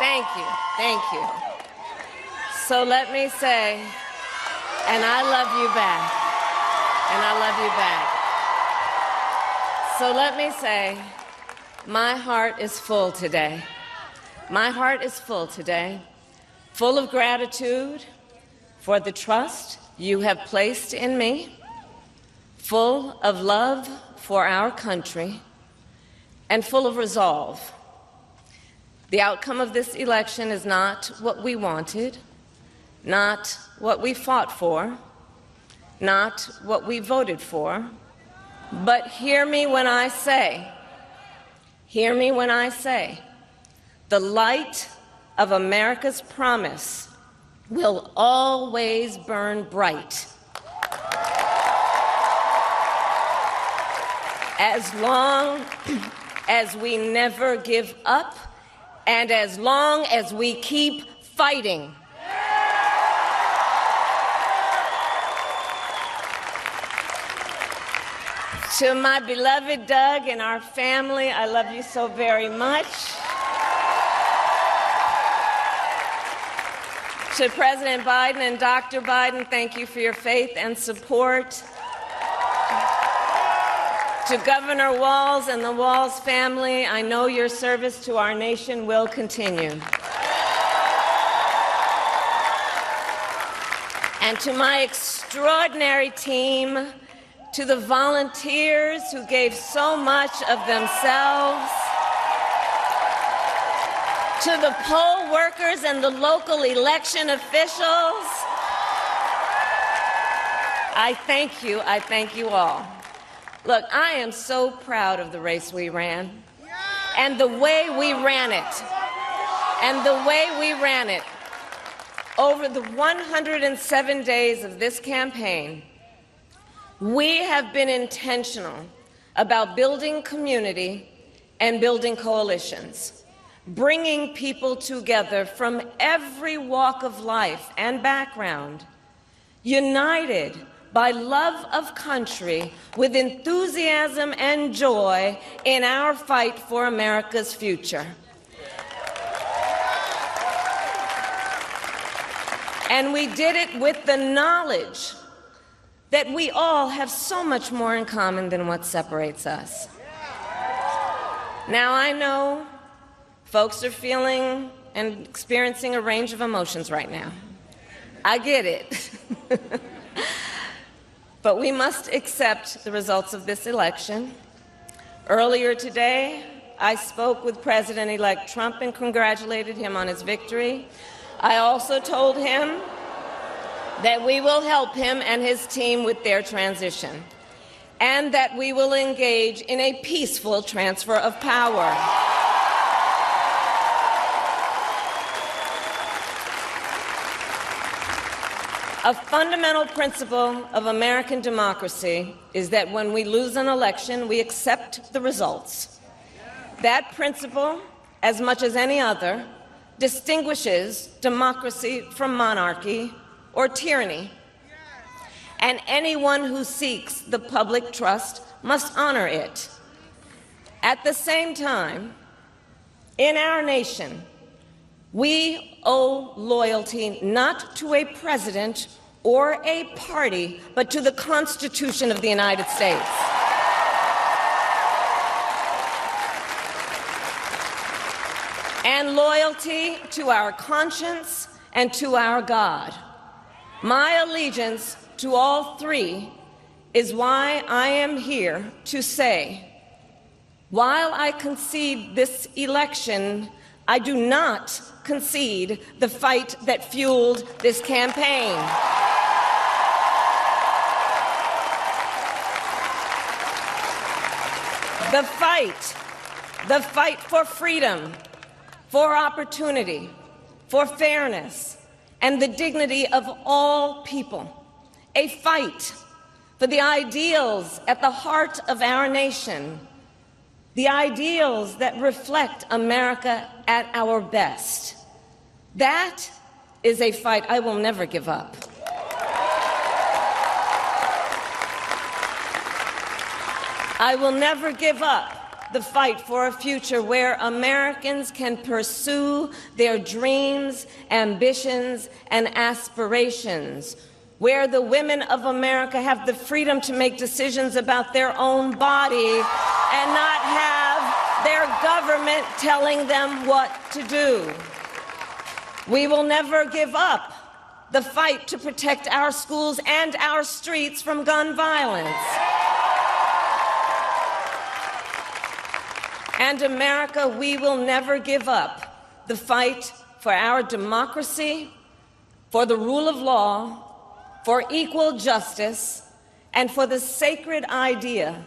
Thank you. Thank you. So let me say, and I love you back. And I love you back. So let me say, my heart is full today. My heart is full today, full of gratitude for the trust you have placed in me, full of love for our country, and full of resolve. The outcome of this election is not what we wanted, not what we fought for, not what we voted for, but hear me when I say, the light of America's promise will always burn bright. As long as we never give up, and as long as we keep fighting. To my beloved Doug and our family, I love you so very much. To President Biden and Dr. Biden, thank you for your faith and support. To Governor Walz and the Walz family, I know your service to our nation will continue. And to my extraordinary team, to the volunteers who gave so much of themselves, to the poll workers and the local election officials, I thank you all. Look, I am so proud of the race we ran, and the way we ran it, over the 107 days of this campaign. We have been intentional about building community and building coalitions, bringing people together from every walk of life and background, united by love of country with enthusiasm and joy in our fight for America's future. And we did it with the knowledge that we all have so much more in common than what separates us. Now, I know folks are feeling and experiencing a range of emotions right now. I get it. But we must accept the results of this election. Earlier today, I spoke with President-elect Trump and congratulated him on his victory. I also told him that we will help him and his team with their transition, and that we will engage in a peaceful transfer of power. A fundamental principle of American democracy is that when we lose an election, we accept the results. That principle, as much as any other, distinguishes democracy from monarchy or tyranny. And anyone who seeks the public trust must honor it. At the same time, in our nation, we owe loyalty not to a president or a party, but to the Constitution of the United States. And loyalty to our conscience and to our God. My allegiance to all three is why I am here to say, while I concede this election, I do not concede the fight that fueled this campaign. The fight for freedom, for opportunity, for fairness, and the dignity of all people. A fight for the ideals at the heart of our nation, the ideals that reflect America at our best. That is a fight I will never give up. I will never give up the fight for a future where Americans can pursue their dreams, ambitions, and aspirations, where the women of America have the freedom to make decisions about their own body and not have their government telling them what to do. We will never give up the fight to protect our schools and our streets from gun violence. And America, we will never give up the fight for our democracy, for the rule of law, for equal justice, and for the sacred idea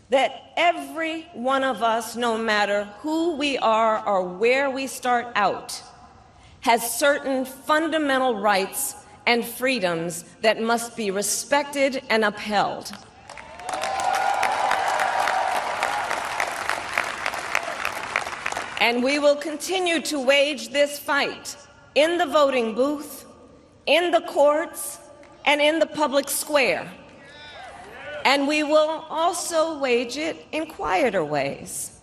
that every one of us, no matter who we are or where we start out, has certain fundamental rights and freedoms that must be respected and upheld. And we will continue to wage this fight in the voting booth, in the courts, and in the public square. And we will also wage it in quieter ways,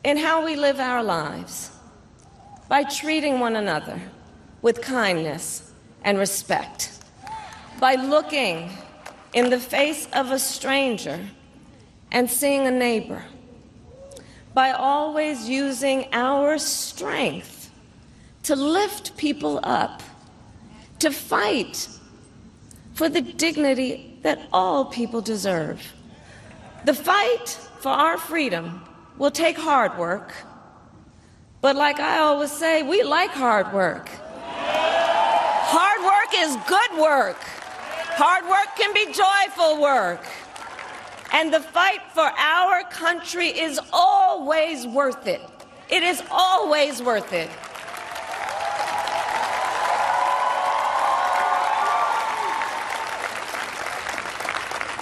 in how we live our lives, by treating one another with kindness and respect, by looking in the face of a stranger and seeing a neighbor, by always using our strength to lift people up, to fight for the dignity that all people deserve. The fight for our freedom will take hard work, but like I always say, we like hard work. Hard work is good work. Hard work can be joyful work. And the fight for our country is always worth it. It is always worth it.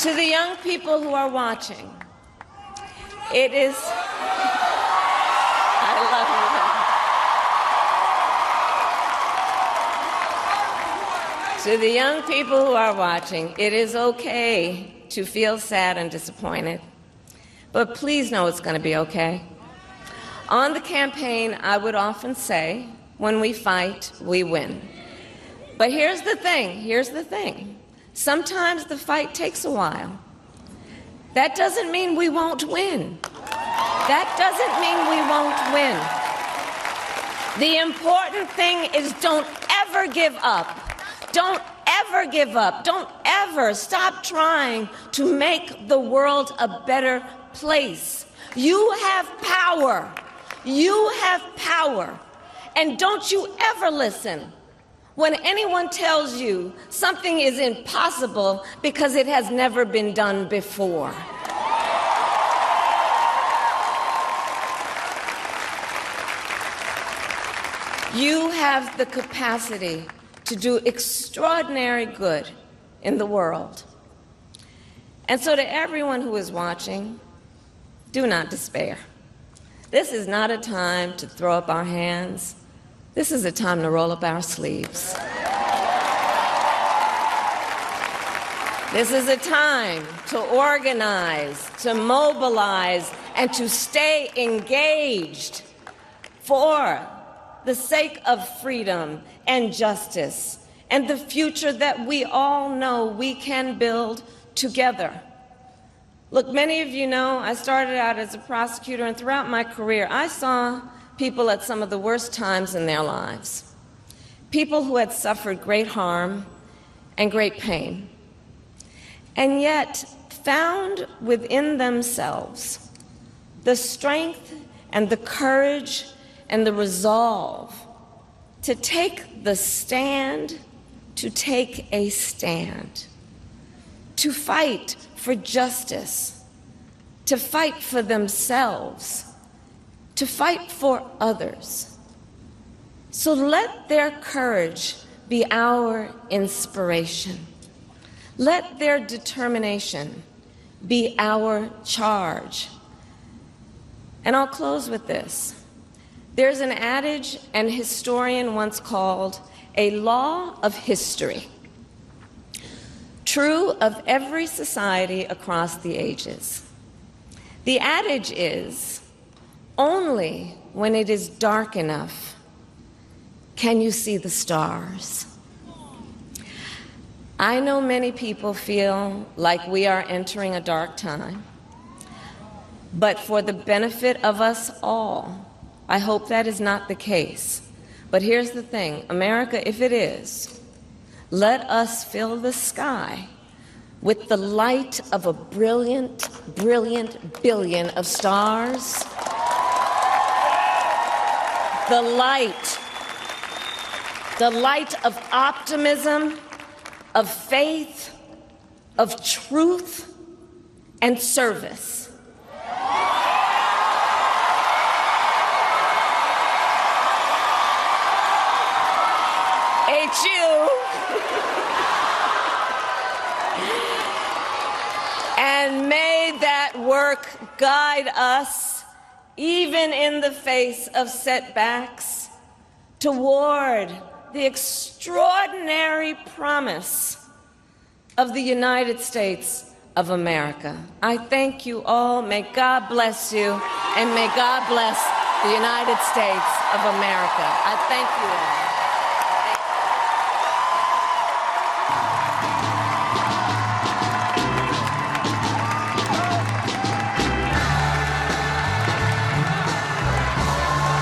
To the young people who are watching, it is, I love you. To the young people who are watching, it is okay to feel sad and disappointed, but please know it's going to be okay. On the campaign, I would often say, when we fight, we win. But here's the thing. Sometimes the fight takes a while. That doesn't mean we won't win. That doesn't mean we won't win. The important thing is don't ever give up. Don't ever give up. Don't ever stop trying to make the world a better place. You have power. You have power. And don't you ever listen when anyone tells you something is impossible because it has never been done before. You have the capacity to do extraordinary good in the world. And so to everyone who is watching, do not despair. This is not a time to throw up our hands. This is a time to roll up our sleeves. This is a time to organize, to mobilize, and to stay engaged for the sake of freedom and justice and the future that we all know we can build together. Look, many of you know I started out as a prosecutor, and throughout my career I saw people at some of the worst times in their lives, people who had suffered great harm and great pain, and yet found within themselves the strength and the courage and the resolve to take the stand, to take a stand, to fight for justice, to fight for themselves, to fight for others. So let their courage be our inspiration. Let their determination be our charge. And I'll close with this. There's an adage an historian once called a law of history, true of every society across the ages. The adage is, only when it is dark enough can you see the stars. I know many people feel like we are entering a dark time, but for the benefit of us all, I hope that is not the case. But here's the thing, America, if it is, let us fill the sky with the light of a brilliant, brilliant billion of stars. The light of optimism, of faith, of truth, and service. And may that work guide us, even in the face of setbacks, toward the extraordinary promise of the United States of America. I thank you all. May God bless you, and may God bless the United States of America. I thank you all.